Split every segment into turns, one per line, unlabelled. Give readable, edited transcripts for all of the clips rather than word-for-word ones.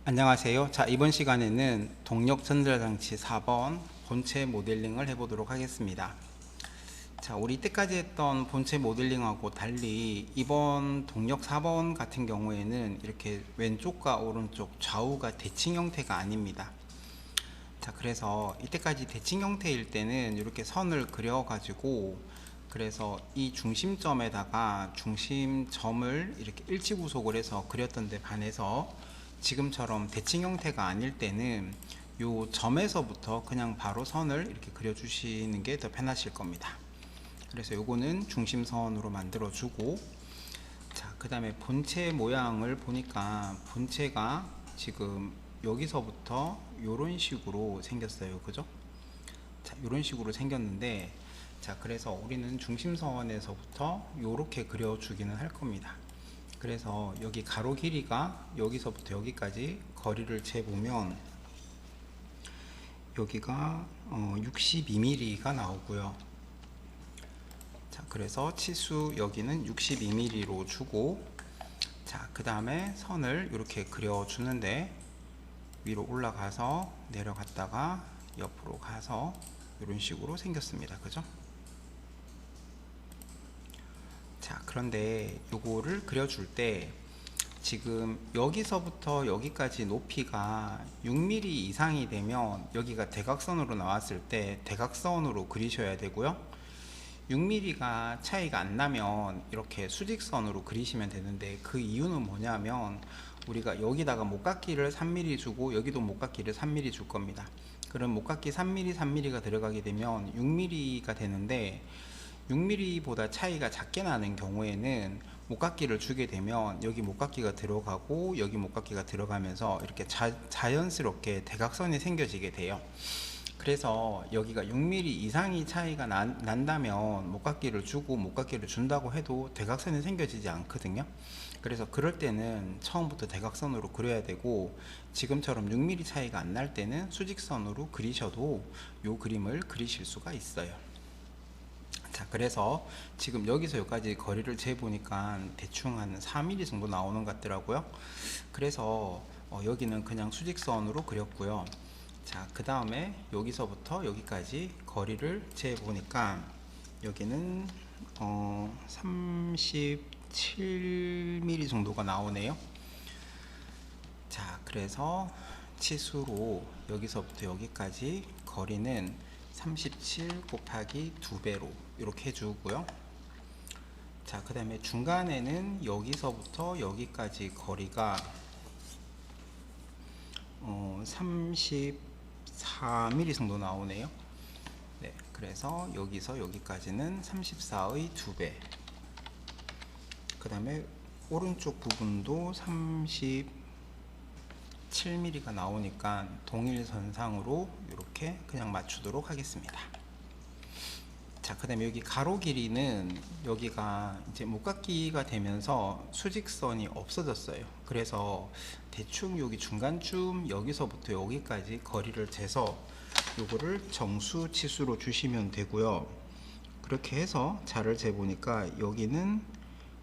안녕하세요. 자, 이번 시간에는 동력 전자장치 4번 본체 모델링을 해보도록 하겠습니다. 자, 우리 이때까지 했던 본체 모델링하고 달리 이번 동력 4번 같은 경우에는 이렇게 왼쪽과 오른쪽 좌우가 대칭 형태가 아닙니다. 자, 그래서 이때까지 대칭 형태일 때는 이렇게 선을 그려 가지고, 그래서 이 중심점에다가 중심점을 이렇게 일치구속을 해서 그렸던 데 반해서 지금처럼 대칭 형태가 아닐 때는 요 점에서부터 그냥 바로 선을 이렇게 그려 주시는 게 더 편하실 겁니다. 그래서 요거는 중심선으로 만들어 주고, 자, 그 다음에 본체 모양을 보니까 본체가 지금 여기서부터 요런 식으로 생겼어요. 그죠? 자, 요런 식으로 생겼는데, 자, 그래서 우리는 중심선에서부터 요렇게 그려 주기는 할 겁니다. 그래서 여기 가로 길이가 여기서부터 여기까지 거리를 재보면 여기가 62mm가 나오고요. 자, 그래서 치수 여기는 62mm로 주고, 자, 그 다음에 선을 이렇게 그려 주는데 위로 올라가서 내려갔다가 옆으로 가서 이런 식으로 생겼습니다. 그죠? 자, 그런데 요거를 그려줄 때 지금 여기서부터 여기까지 높이가 6mm 이상이 되면 여기가 대각선으로 나왔을 때 대각선으로 그리셔야 되고요. 6mm가 차이가 안 나면 이렇게 수직선으로 그리시면 되는데, 그 이유는 뭐냐면 우리가 여기다가 목깎이를 3mm 주고 여기도 목깎이를 3mm 줄 겁니다. 그럼 목깎이 3mm 3mm가 들어가게 되면 6mm가 되는데, 6mm보다 차이가 작게 나는 경우에는 목깎이를 주게 되면 여기 목깎이가 들어가고 여기 목깎이가 들어가면서 이렇게 자연스럽게 대각선이 생겨지게 돼요. 그래서 여기가 6mm 이상이 차이가 난다면 목깎이를 주고 목깎이를 준다고 해도 대각선이 생겨지지 않거든요. 그래서 그럴 때는 처음부터 대각선으로 그려야 되고, 지금처럼 6mm 차이가 안 날 때는 수직선으로 그리셔도 이 그림을 그리실 수가 있어요. 자, 그래서 지금 여기서 여기까지 거리를 재보니까 대충 한 4mm 정도 나오는 것 같더라고요. 그래서 여기는 그냥 수직선으로 그렸고요. 자, 그 다음에 여기서부터 여기까지 거리를 재보니까 여기는 37mm 정도가 나오네요. 자, 그래서 치수로 여기서부터 여기까지 거리는 37 곱하기 2배로 이렇게 해주고요. 자, 그 다음에 중간에는 여기서부터 여기까지 거리가 34mm 정도 나오네요. 네, 그래서 여기서 여기까지는 34의 2배. 그 다음에 오른쪽 부분도 37mm가 나오니까 동일선상으로 이렇게 그냥 맞추도록 하겠습니다. 자, 그 다음에 여기 가로 길이는 여기가 이제 목깎이가 되면서 수직선이 없어졌어요. 그래서 대충 여기 중간쯤 여기서부터 여기까지 거리를 재서 요거를 정수 치수로 주시면 되고요. 그렇게 해서 자를 재보니까 여기는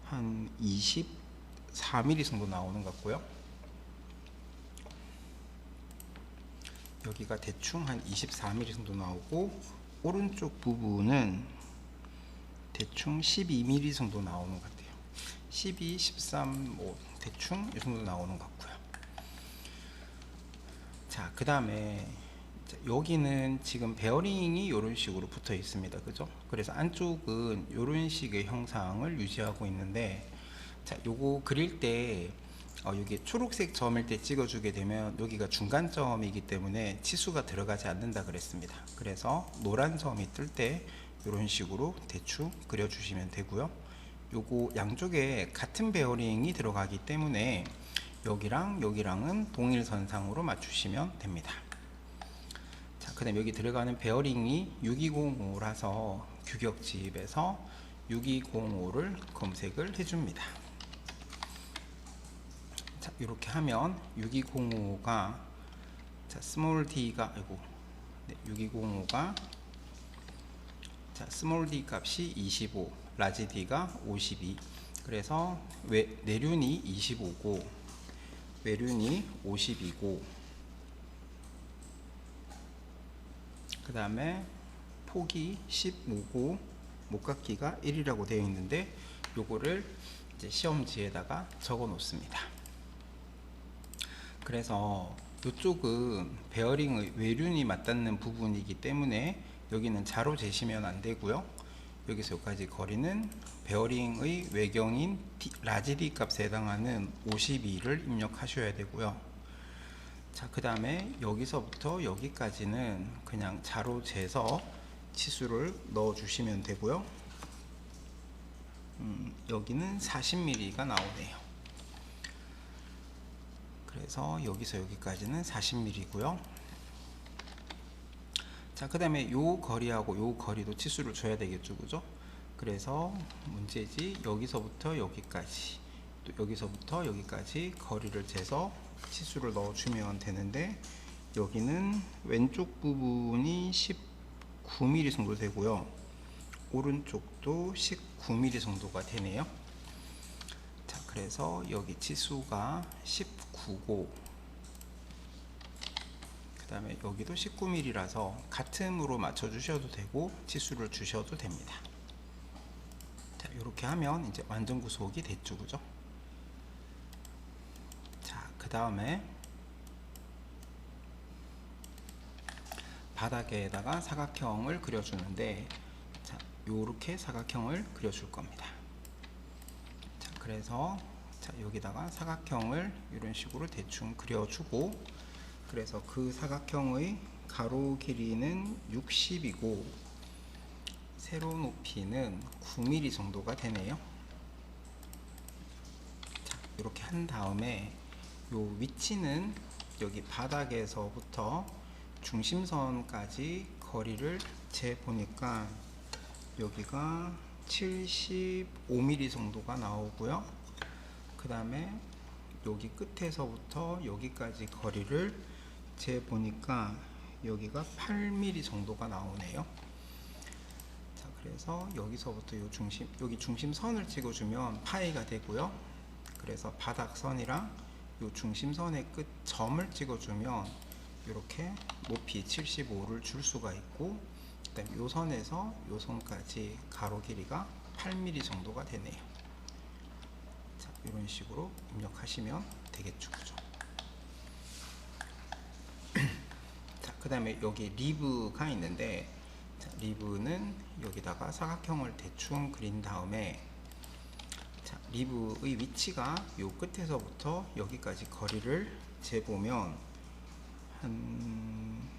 한 24mm 정도 나오는 것 같고요. 여기가 대충 한 24mm 정도 나오고, 오른쪽 부분은 대충 12mm 정도 나오는 것 같아요. 12, 13, 뭐 대충 이 정도 나오는 것 같고요. 자, 그 다음에 여기는 지금 베어링이 이런 식으로 붙어 있습니다. 그죠? 그래서 안쪽은 이런 식의 형상을 유지하고 있는데, 자, 요거 그릴 때 여기 초록색 점일 때 찍어주게 되면 여기가 중간점이기 때문에 치수가 들어가지 않는다 그랬습니다. 그래서 노란 점이 뜰 때 이런 식으로 대충 그려주시면 되고요. 요거 양쪽에 같은 베어링이 들어가기 때문에 여기랑 여기랑은 동일선상으로 맞추시면 됩니다. 자, 그 다음 여기 들어가는 베어링이 6205라서 규격집에서 6205를 검색을 해줍니다. 자, 이렇게 하면 6205가 자, 스몰 d가 아이고 네, 6205가 자, 스몰 d 값이 25, 라지 d가 52. 그래서 내륜이 25고 외륜이 50이고, 그 다음에 폭이 15고 목각기가 1이라고 되어 있는데, 요거를 이제 시험지에다가 적어 놓습니다. 그래서 이쪽은 베어링의 외륜이 맞닿는 부분이기 때문에 여기는 자로 재시면 안 되고요. 여기서 여기까지 거리는 베어링의 외경인 라지 D 값에 해당하는 52를 입력하셔야 되고요. 자, 그 다음에 여기서부터 여기까지는 그냥 자로 재서 치수를 넣어 주시면 되고요. 여기는 40mm가 나오네요. 그래서 여기서 여기까지는 40mm고요. 자, 그 다음에 요 거리하고 요 거리도 치수를 줘야 되겠죠, 그죠? 그래서 문제지, 여기서부터 여기까지, 또 여기서부터 여기까지 거리를 재서 치수를 넣어주면 되는데, 여기는 왼쪽 부분이 19mm 정도 되고요, 오른쪽도 19mm 정도가 되네요. 자, 그래서 여기 치수가 19고, 그 다음에 여기도 19mm라서 같음으로 맞춰 주셔도 되고 치수를 주셔도 됩니다. 자, 이렇게 하면 이제 완전 구속이 됐죠, 그죠? 자, 그 다음에 바닥에다가 사각형을 그려주는데, 자, 요렇게 사각형을 그려줄 겁니다. 자, 그래서 자, 여기다가 사각형을 이런 식으로 대충 그려주고, 그래서 그 사각형의 가로 길이는 60이고 세로 높이는 9mm 정도가 되네요. 자, 이렇게 한 다음에 요 위치는 여기 바닥에서부터 중심선까지 거리를 재 보니까 여기가 75mm 정도가 나오고요. 그 다음에 여기 끝에서부터 여기까지 거리를 재 보니까 여기가 8mm 정도가 나오네요. 자, 그래서 여기서부터 요 중심, 여기 중심선을 찍어주면 파이가 되고요. 그래서 바닥선이랑 요 중심선의 끝 점을 찍어주면 이렇게 높이 75를 줄 수가 있고, 그다음에 요 선에서 요 선까지 가로 길이가 8mm 정도가 되네요. 자, 이런 식으로 입력하시면 되겠죠, 그죠? 자, 그 다음에 여기 리브가 있는데, 자, 리브는 여기다가 사각형을 대충 그린 다음에, 자, 리브의 위치가 요 끝에서부터 여기까지 거리를 재보면 한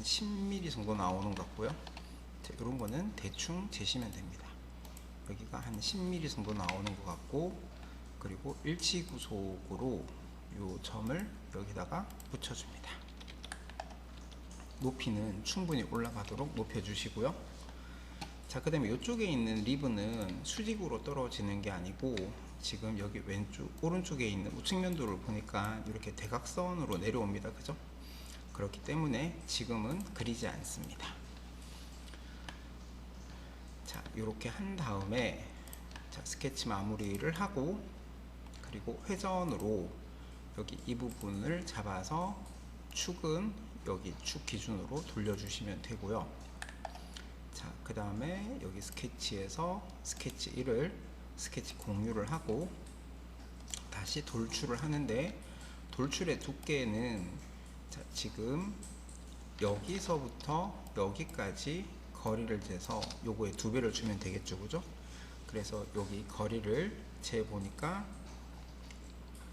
10mm 정도 나오는 것 같고요. 자, 이런 거는 대충 재시면 됩니다. 여기가 한 10mm 정도 나오는 것 같고, 그리고 일치구속으로 요 점을 여기다가 붙여줍니다. 높이는 충분히 올라가도록 높여주시고요. 자, 그 다음에 이쪽에 있는 리브는 수직으로 떨어지는 게 아니고, 지금 여기 왼쪽, 오른쪽에 있는 우측면도를 보니까 이렇게 대각선으로 내려옵니다, 그죠? 그렇기 때문에 지금은 그리지 않습니다. 자, 이렇게 한 다음에 자, 스케치 마무리를 하고, 그리고 회전으로 여기 이 부분을 잡아서 축은 여기 축 기준으로 돌려주시면 되고요. 자, 그 다음에 여기 스케치에서 스케치 1을 스케치 공유를 하고 다시 돌출을 하는데, 돌출의 두께는 자, 지금 여기서부터 여기까지 거리를 재서 요거에 2배를 주면 되겠죠, 그죠? 그래서 여기 거리를 재 보니까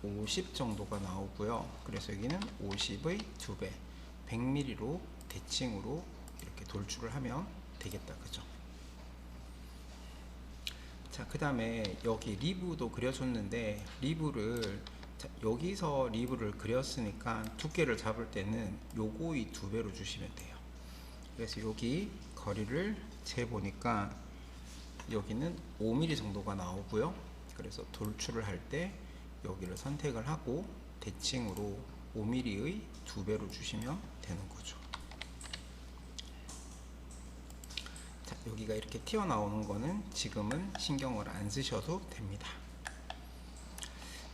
50 정도가 나오고요. 그래서 여기는 50의 2배, 100mm로 대칭으로 이렇게 돌출을 하면 되겠다, 그죠? 자, 그 다음에 여기 리브도 그려줬는데, 리브를 자, 여기서 리브를 그렸으니까 두께를 잡을 때는 요거의 2배로 주시면 돼요. 그래서 여기 거리를 재보니까 여기는 5mm 정도가 나오고요. 그래서 돌출을 할 때 여기를 선택을 하고 대칭으로 5mm의 2배로 주시면 되는 거죠. 자, 여기가 이렇게 튀어나오는 거는 지금은 신경을 안 쓰셔도 됩니다.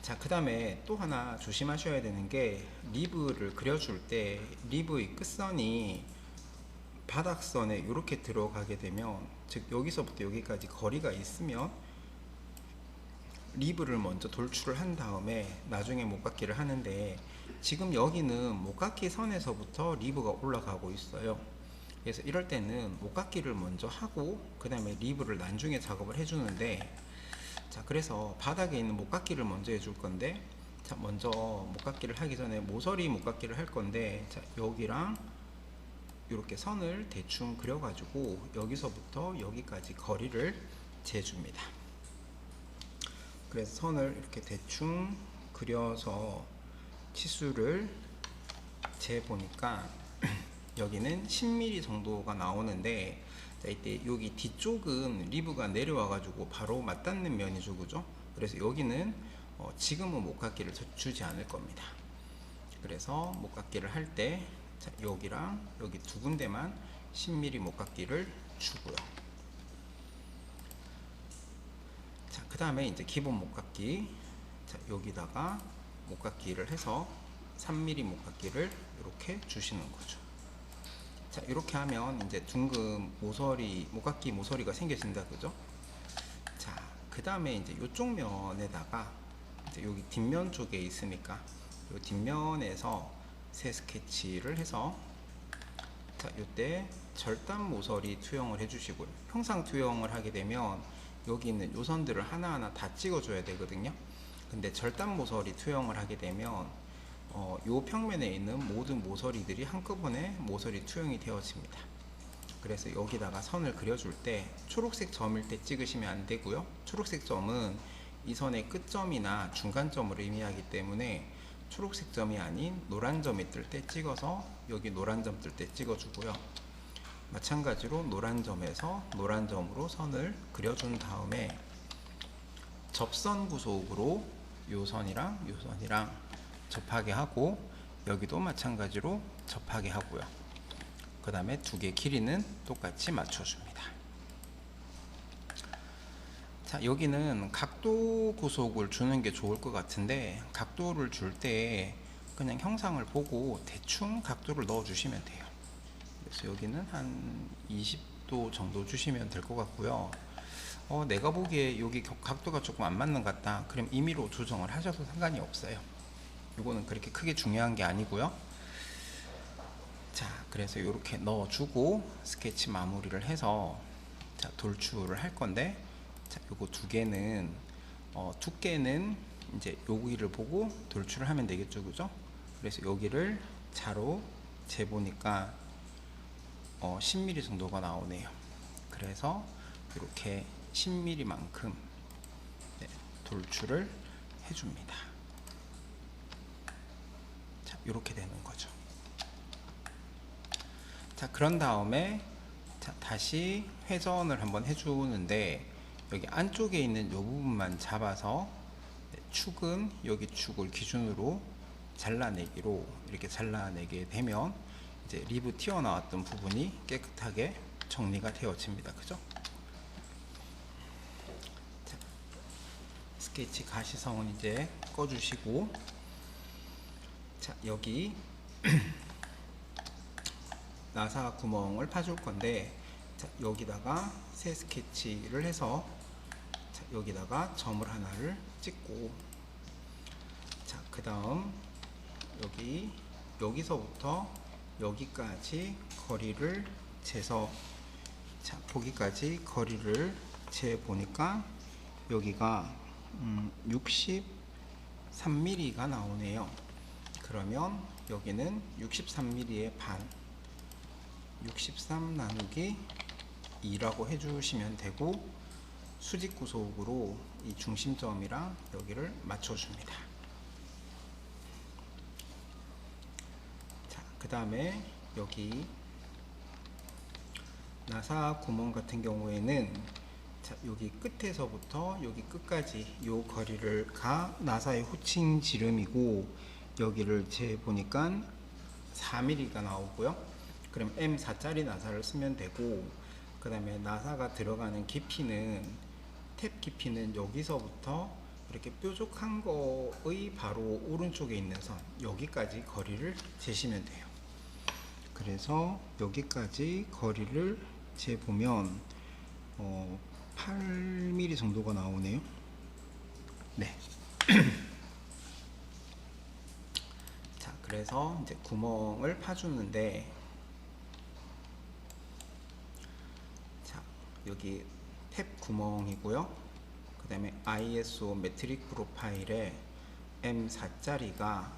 자, 그 다음에 또 하나 조심하셔야 되는 게 리브를 그려줄 때 리브의 끝선이 바닥선에 이렇게 들어가게 되면, 즉 여기서부터 여기까지 거리가 있으면 리브를 먼저 돌출을 한 다음에 나중에 목깎이를 하는데, 지금 여기는 목깎이 선에서부터 리브가 올라가고 있어요. 그래서 이럴 때는 목깎이를 먼저 하고 그 다음에 리브를 나중에 작업을 해주는데, 자, 그래서 바닥에 있는 목깎이를 먼저 해줄 건데, 자, 먼저 목깎이를 하기 전에 모서리 목깎이를 할 건데, 자, 여기랑 이렇게 선을 대충 그려가지고 여기서부터 여기까지 거리를 재줍니다. 그래서 선을 이렇게 대충 그려서 치수를 재보니까 여기는 10mm 정도가 나오는데, 자, 이때 여기 뒤쪽은 리브가 내려와 가지고 바로 맞닿는 면이죠, 그죠? 그래서 여기는 지금은 목깎이를 주지 않을 겁니다. 그래서 목깎이를 할 때 여기랑 여기 두 군데만 10mm 목깎이를 주고요. 자, 그 다음에 이제 기본 목깎이, 자, 여기다가 목깎이를 해서 3mm 목깎이를 이렇게 주시는 거죠. 자, 이렇게 하면 이제 둥근 모서리, 목깎이 모서리가 생겨진다, 그죠? 자, 그 다음에 이제 이쪽 면에다가 이제 여기 뒷면 쪽에 있으니까 이 뒷면에서 새 스케치를 해서, 자, 이때 절단 모서리 투영을 해주시고요. 평상 투영을 하게 되면 여기 있는 요 선들을 하나하나 다 찍어줘야 되거든요. 근데 절단 모서리 투영을 하게 되면 요 평면에 있는 모든 모서리들이 한꺼번에 모서리 투영이 되어집니다. 그래서 여기다가 선을 그려줄 때 초록색 점일 때 찍으시면 안 되고요. 초록색 점은 이 선의 끝점이나 중간점을 의미하기 때문에 초록색 점이 아닌 노란 점이 뜰 때 찍어서 여기 노란 점 뜰 때 찍어주고요. 마찬가지로 노란 점에서 노란 점으로 선을 그려준 다음에 접선 구속으로 요 선이랑 요 선이랑 접하게 하고, 여기도 마찬가지로 접하게 하고요. 그 다음에 두 개 길이는 똑같이 맞춰줍니다. 자, 여기는 각도 구속을 주는 게 좋을 것 같은데, 각도를 줄 때 그냥 형상을 보고 대충 각도를 넣어 주시면 돼요. 그래서 여기는 한 20도 정도 주시면 될 것 같고요. 내가 보기에 여기 각도가 조금 안 맞는 것 같다, 그럼 임의로 조정을 하셔도 상관이 없어요. 이거는 그렇게 크게 중요한 게 아니고요. 자, 그래서 이렇게 넣어주고 스케치 마무리를 해서, 자, 돌출을 할 건데, 자, 요거 두 개는 두께는 이제 여기를 보고 돌출을 하면 되겠죠, 그죠? 그래서 여기를 자로 재보니까 10mm 정도가 나오네요. 그래서 이렇게 10mm만큼 돌출을 해줍니다. 자, 이렇게 되는 거죠. 자, 그런 다음에 자, 다시 회전을 한번 해주는데, 여기 안쪽에 있는 이 부분만 잡아서 축은 여기 축을 기준으로 잘라내기로 이렇게 잘라내게 되면 이제 리브 튀어나왔던 부분이 깨끗하게 정리가 되어집니다. 그죠? 자, 스케치 가시성은 이제 꺼주시고, 자, 여기 나사 구멍을 파줄 건데, 자, 여기다가 새 스케치를 해서, 자, 여기다가 점을 하나를 찍고, 자, 그 다음 여기서부터 여기까지 거리를 재서, 자, 거기까지 거리를 재 보니까 여기가 63mm가 나오네요. 그러면 여기는 63mm의 반, 63 나누기 2라고 해주시면 되고, 수직 구속으로 이 중심점이랑 여기를 맞춰줍니다. 자, 그 다음에 여기 나사 구멍 같은 경우에는, 자, 여기 끝에서부터 여기 끝까지 요 거리를 가 나사의 호칭 지름이고, 여기를 재보니까 4mm가 나오고요. 그럼 M4짜리 나사를 쓰면 되고, 그 다음에 나사가 들어가는 깊이는, 탭 깊이는 여기서부터 이렇게 뾰족한 거의 바로 오른쪽에 있는 선 여기까지 거리를 재시면 돼요. 그래서 여기까지 거리를 재보면 8mm 정도가 나오네요. 네. 자, 그래서 이제 구멍을 파주는데, 자, 여기 탭 구멍이고요. 그 다음에 ISO 매트릭 프로파일에 M4짜리가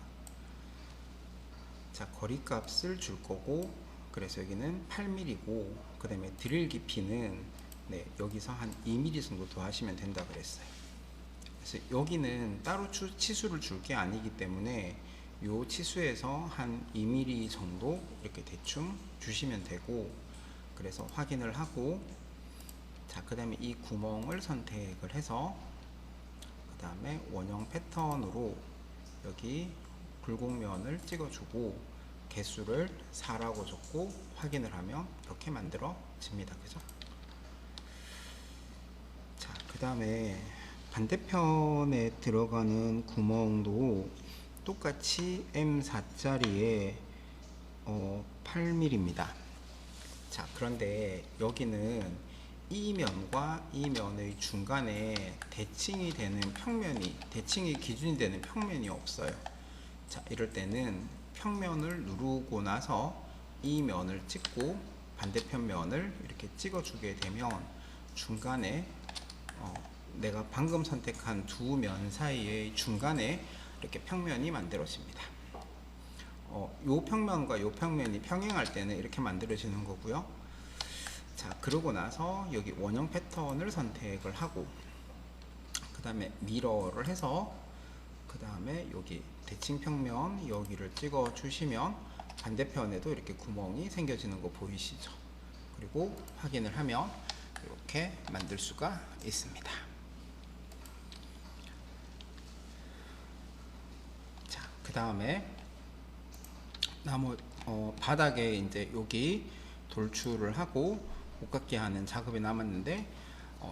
자, 거리값을 줄 거고, 그래서 여기는 8mm고, 그 다음에 드릴 깊이는 여기서 한 2mm 정도 더 하시면 된다 그랬어요. 그래서 여기는 따로 치수를 줄 게 아니기 때문에 요 치수에서 한 2mm 정도 이렇게 대충 주시면 되고, 그래서 확인을 하고, 자, 그 다음에 이 구멍을 선택을 해서 그 다음에 원형 패턴으로 여기 굴곡면을 찍어주고 개수를 4라고 적고 확인을 하면 이렇게 만들어집니다. 그죠? 자, 그 다음에 반대편에 들어가는 구멍도 똑같이 M4짜리에 8mm입니다. 자, 그런데 여기는 이 면과 이 면의 중간에 대칭이 기준이 되는 평면이 없어요. 자, 이럴 때는 평면을 누르고 나서 이 면을 찍고 반대편 면을 이렇게 찍어주게 되면 중간에 내가 방금 선택한 두 면 사이의 중간에 이렇게 평면이 만들어집니다. 요 평면과 요 평면이 평행할 때는 이렇게 만들어지는 거고요. 자, 그러고 나서 여기 원형 패턴을 선택을 하고 그 다음에 미러를 해서 그 다음에 여기 대칭 평면 여기를 찍어 주시면 반대편에도 이렇게 구멍이 생겨지는 거 보이시죠? 그리고 확인을 하면 이렇게 만들 수가 있습니다. 자, 그 다음에 바닥에 이제 여기 돌출을 하고 옷깎이 하는 작업이 남았는데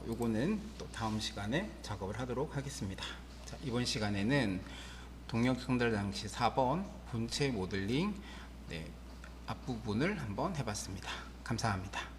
요거는 또 다음 시간에 작업을 하도록 하겠습니다. 자, 이번 시간에는 동력 전달 장치 4번 본체 모델링 앞부분을 한번 해봤습니다. 감사합니다.